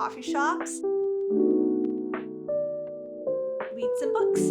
coffee shops, read some books.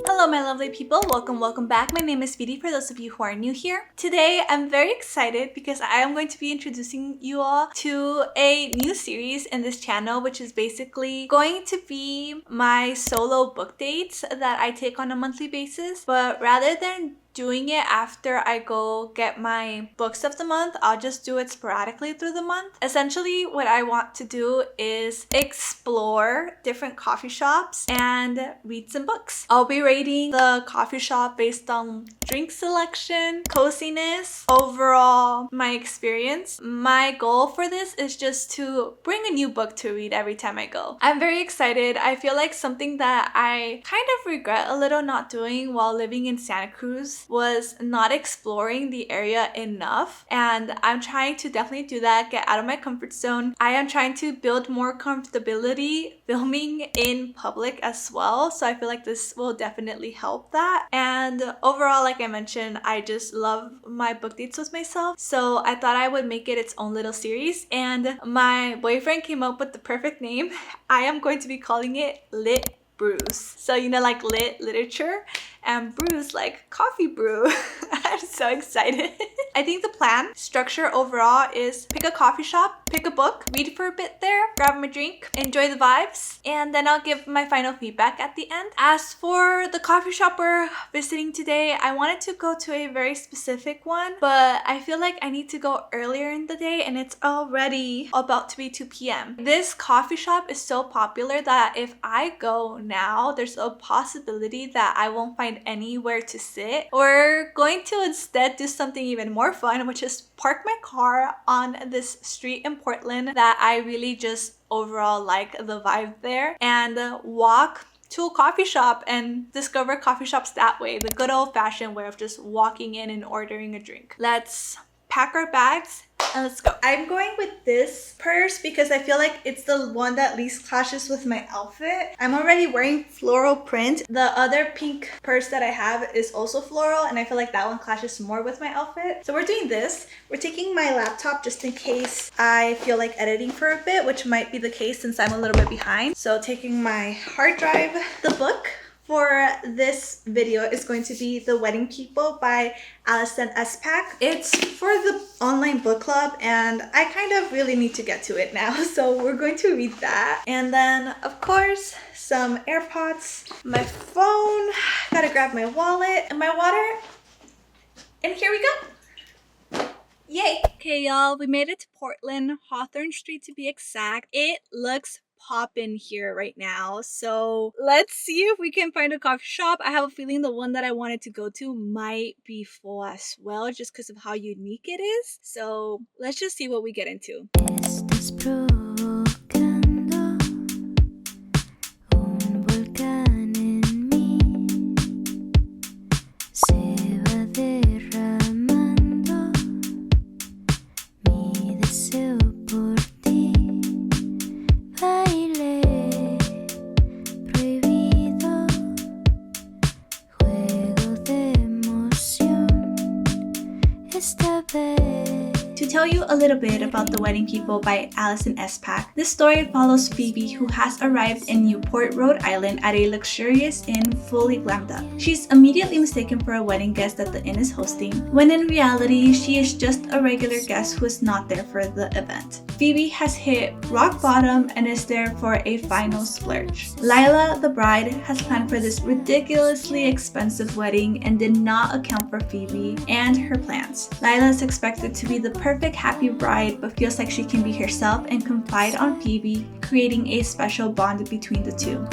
Hello my lovely people, welcome back. My name is Vidi for those of you who are new here. Today I'm very excited because I am going to be introducing you all to a new series in this channel, which is basically going to be my solo book dates that I take on a monthly basis. But rather than doing it after I go get my books of the month, I'll just do it sporadically through the month. Essentially, what I want to do is explore different coffee shops and read some books. I'll be rating the coffee shop based on drink selection, coziness, overall my experience. My goal for this is just to bring a new book to read every time I go. I'm very excited. I feel like something that I kind of regret a little not doing while living in Santa Cruz was not exploring the area enough, and I'm trying to definitely do that, get out of my comfort zone. I am trying to build more comfortability filming in public as well, so I feel like this will definitely help that. And overall, like I mentioned, I just love my book dates with myself, so I thought I would make it its own little series, and my boyfriend came up with the perfect name. I am going to be calling it Lit Brews. So you know, like lit, literature, and brews like coffee brew. I'm so excited. I think the plan structure overall is pick a coffee shop, pick a book, read for a bit there, grab my drink, enjoy the vibes, and then I'll give my final feedback at the end. As for the coffee shop we're visiting today, I wanted to go to a very specific one, but I feel like I need to go earlier in the day and it's already about to be 2 p.m. This coffee shop is so popular that if I go now, there's a possibility that I won't find anywhere to sit. We're going to instead do something even more fun, which is park my car on this street in Portland that I really just overall like the vibe there, and walk to a coffee shop and discover coffee shops that way, the good old-fashioned way of just walking in and ordering a drink. Let's pack our bags and let's go. I'm going with this purse because I feel like it's the one that least clashes with my outfit. I'm already wearing floral print. The other pink purse that I have is also floral, and I feel like that one clashes more with my outfit. So we're doing this. We're taking my laptop just in case I feel like editing for a bit, which might be the case since I'm a little bit behind. So taking my hard drive. The book for this video is going to be The Wedding People by Alison Espak. It's for the online book club and I kind of really need to get to it now, so we're going to read that. And then of course some AirPods, my phone, gotta grab my wallet and my water, and here we go. Yay! Okay y'all, we made it to Portland, Hawthorne Street to be exact. It looks poppin' here right now, so let's see if we can find a coffee shop. I have a feeling the one that I wanted to go to might be full as well, just because of how unique it is. So let's just see what we get into. To tell you a little bit about The Wedding People by Alison Espak, this story follows Phoebe, who has arrived in Newport, Rhode Island at a luxurious inn fully glammed up. She's immediately mistaken for a wedding guest that the inn is hosting, when in reality she is just a regular guest who is not there for the event. Phoebe has hit rock bottom and is there for a final splurge. Lila, the bride, has planned for this ridiculously expensive wedding and did not account for Phoebe and her plans. Lila is expected to be the perfect happy bride, but feels like she can be herself and confide on Phoebe, creating a special bond between the two.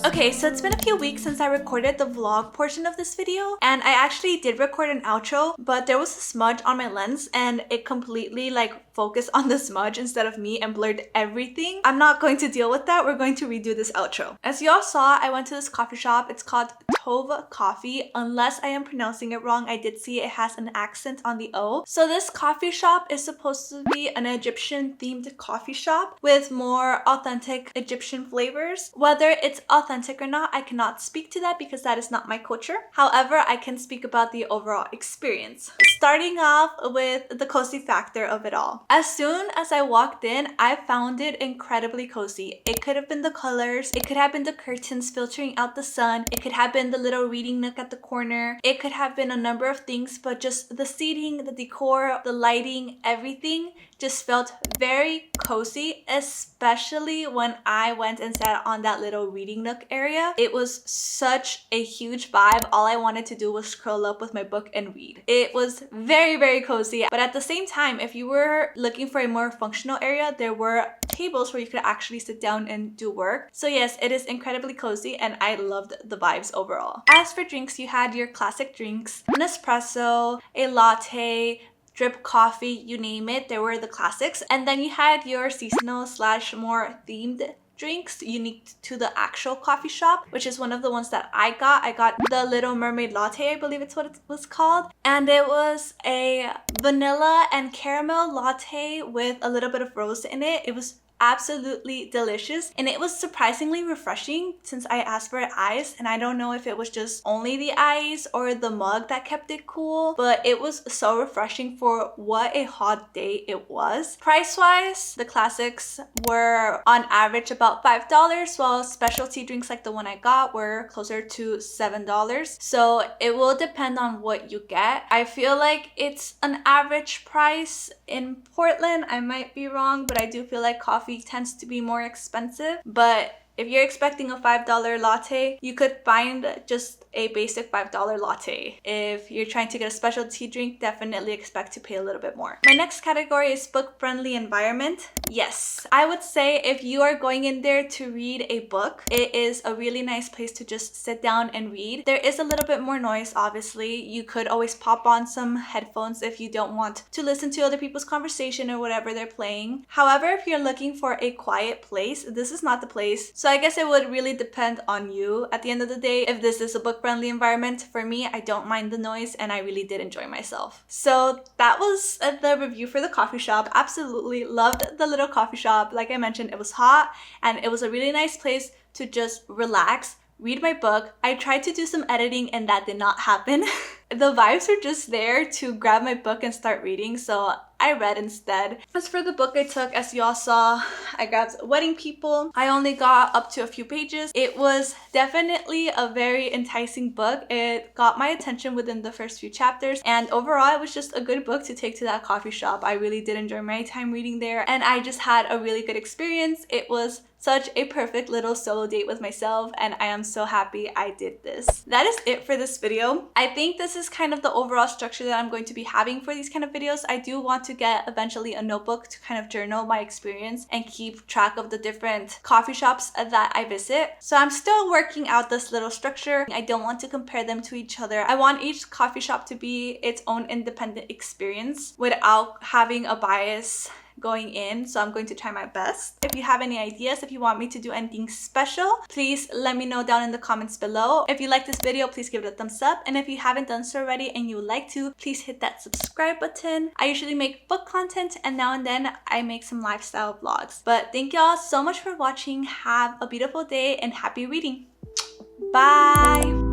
Okay, so it's been a few weeks since I recorded the vlog portion of this video, and I actually did record an outro, but there was a smudge on my lens and it completely focused on the smudge instead of me and blurred everything. I'm not going to deal with that. We're going to redo this outro. As y'all saw, I went to this coffee shop. It's called Tove Coffee. Unless I am pronouncing it wrong, I did see it has an accent on the O. So this coffee shop is supposed to be an Egyptian themed coffee shop with more authentic Egyptian flavors. Whether it's authentic or not, I cannot speak to that because that is not my culture. However, I can speak about the overall experience. Starting off with the cozy factor of it all. As soon as I walked in, I found it incredibly cozy. It could have been the colors, it could have been the curtains filtering out the sun, it could have been the little reading nook at the corner, it could have been a number of things, but just the seating, the decor, the lighting, everything just felt very cozy, especially when I went and sat on that little reading nook area. It was such a huge vibe. All I wanted to do was curl up with my book and read. It was very, very cozy. But at the same time, if you were looking for a more functional area, there were tables where you could actually sit down and do work. So yes, it is incredibly cozy and I loved the vibes overall. As for drinks, you had your classic drinks, an espresso, a latte, drip coffee, you name it, there were the classics. And then you had your seasonal / more themed drinks unique to the actual coffee shop, which is one of the ones that I got. I got the Little Mermaid Latte, I believe it's what it was called. And it was a vanilla and caramel latte with a little bit of rose in it. It was absolutely delicious and it was surprisingly refreshing since I asked for ice, and I don't know if it was just only the ice or the mug that kept it cool, but it was so refreshing for what a hot day it was. Price wise, the classics were on average about $5, while specialty drinks like the one I got were closer to $7. So it will depend on what you get. I feel like it's an average price in Portland. I might be wrong, but I do feel like coffee tends to be more expensive. But if you're expecting a $5 latte, you could find just a basic $5 latte. If you're trying to get a specialty drink, definitely expect to pay a little bit more. My next category is book-friendly environment. Yes, I would say if you are going in there to read a book, it is a really nice place to just sit down and read. There is a little bit more noise, obviously. You could always pop on some headphones if you don't want to listen to other people's conversation or whatever they're playing. However, if you're looking for a quiet place, this is not the place. So I guess it would really depend on you at the end of the day if this is a book-friendly environment. For me, I don't mind the noise and I really did enjoy myself. So that was the review for the coffee shop. Absolutely loved the little coffee shop. Like I mentioned, it was hot and it was a really nice place to just relax, read my book. I tried to do some editing and that did not happen. The vibes were just there to grab my book and start reading, so I read instead. As for the book I took, as y'all saw, I grabbed Wedding People. I only got up to a few pages. It was definitely a very enticing book. It got my attention within the first few chapters, and overall it was just a good book to take to that coffee shop. I really did enjoy my time reading there, and I just had a really good experience. It was such a perfect little solo date with myself, and I am so happy I did this. That is it for this video. I think this is kind of the overall structure that I'm going to be having for these kind of videos. I do want to get eventually a notebook to kind of journal my experience and keep track of the different coffee shops that I visit. So I'm still working out this little structure. I don't want to compare them to each other. I want each coffee shop to be its own independent experience without having a bias going in, so I'm going to try my best. If you have any ideas, if you want me to do anything special, please let me know down in the comments below. If you like this video, please give it a thumbs up, and if you haven't done so already and you would like to, please hit that subscribe button. I usually make book content and now and then I make some lifestyle vlogs. But thank y'all so much for watching. Have a beautiful day and happy reading. Bye!